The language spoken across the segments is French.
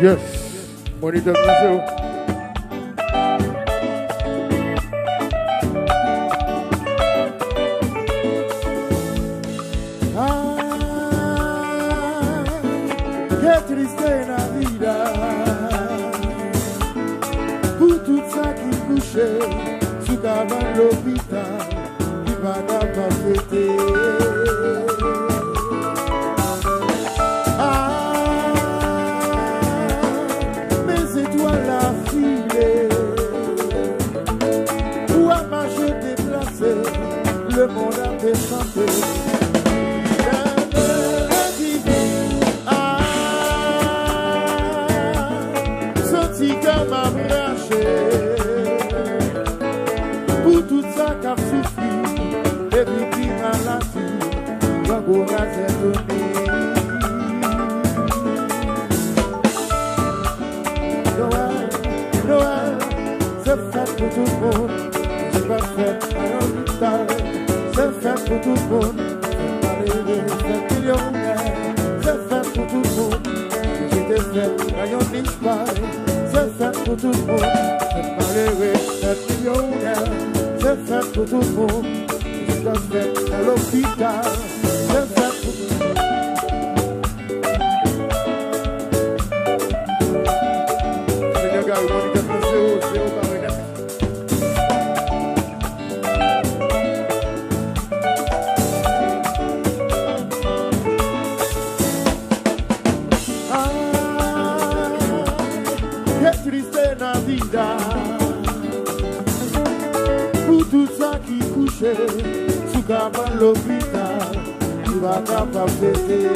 Yes, bonita canción. Qué triste la vida, pour tout ça qui couchait sous cabane l'hôpital, qui va pas fêter. Mes étoiles à filer, où à marche déplacé, le monde a fait chanter. Pour tout ça qu'a souffri, et puis qui m'a lassé, va courir cette nuit. Noël, Noël, c'est fait pour tout le monde, c'est pas fait à l'hôpital, c'est fait pour tout le monde, c'est pas les 7 millionnaires, c'est fait pour tout le monde, j'étais fait à l'hôpital. C'est fait pour tout le monde, c'est pas les 7 millionnaires, c'est fait pour tout le monde, c'est fait à l'hôpital, c'est fait pour tout le monde. C'est le gars, il m'a dit que c'est au barricade. Pour tout ça qui couchait sous cabane l'hôpital, tu vas capable fêter.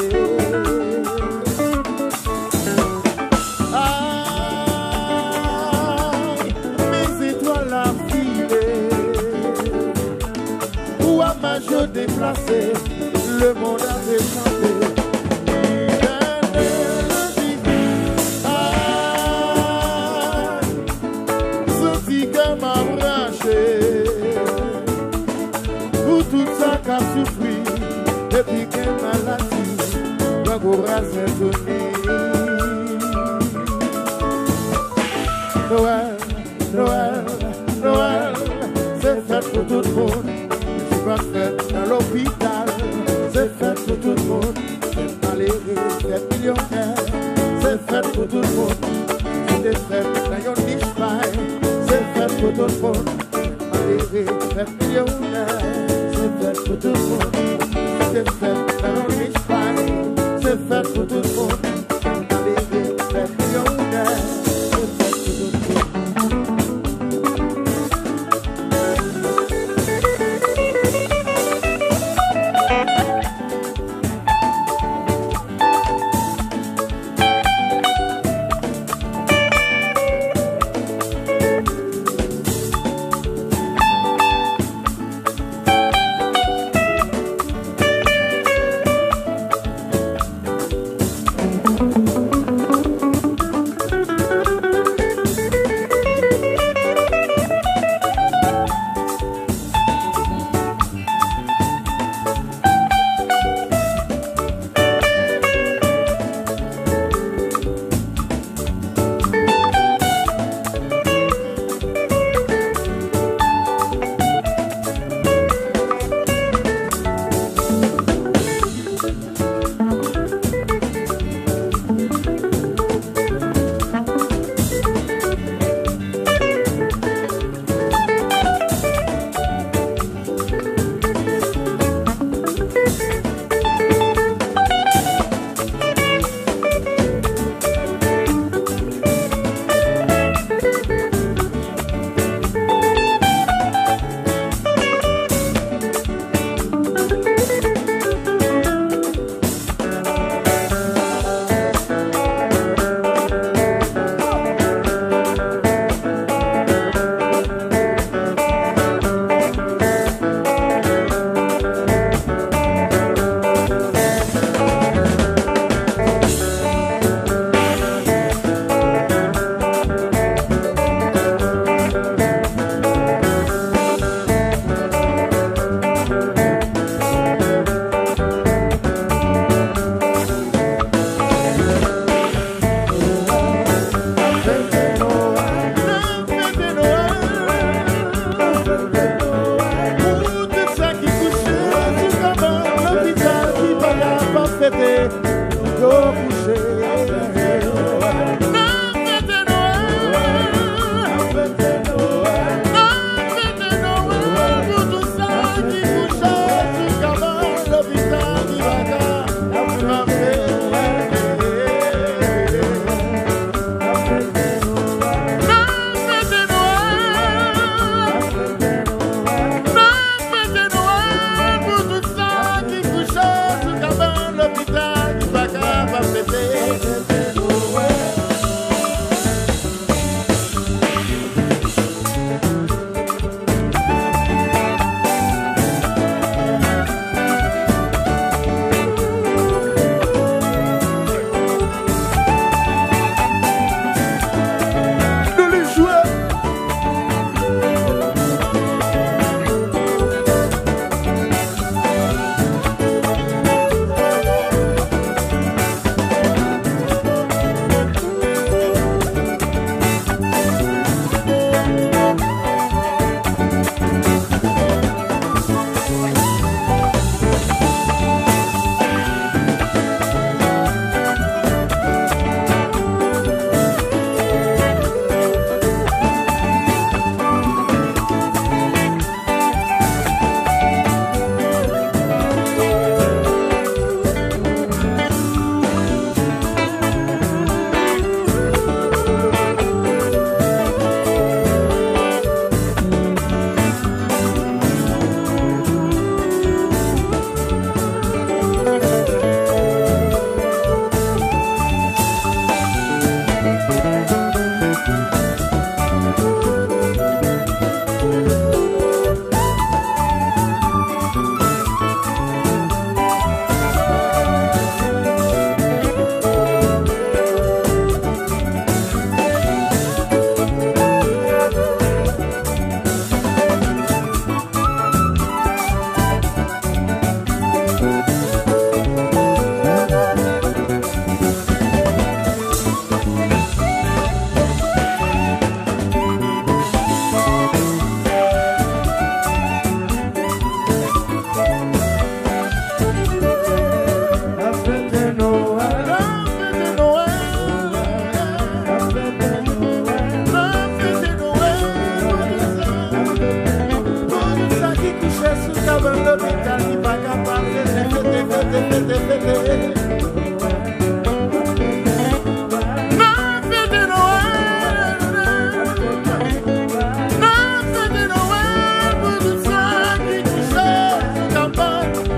Mes étoiles à filer, où à major déplacé, le monde a fait chanter. Pour tout ça qu'a souffri, et puis qu'elle m'a lâché, va courir cette nuit. Noël, Noël, Noël, c'est fait pour tout le monde, c'est pas fait dans l'hôpital, c'est fait pour tout le monde, c'est pas les 7 millionnaires, c'est fait pour tout le monde, c'est fait dans your niche pie, c'est fait pour tout le monde. C'est fait millionnaire, c'est fait pour tout le monde, c'est fait dans le riche paille, c'est fait pour tout le monde, c'est fait millionnaire, c'est fait pour tout le monde. fêter, yo couché.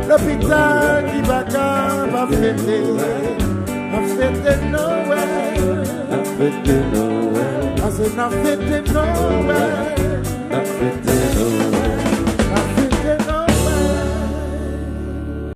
L'hôpital qui va fêter, on fête Noël, on fête Noël, on fête Noël, on fête Noël.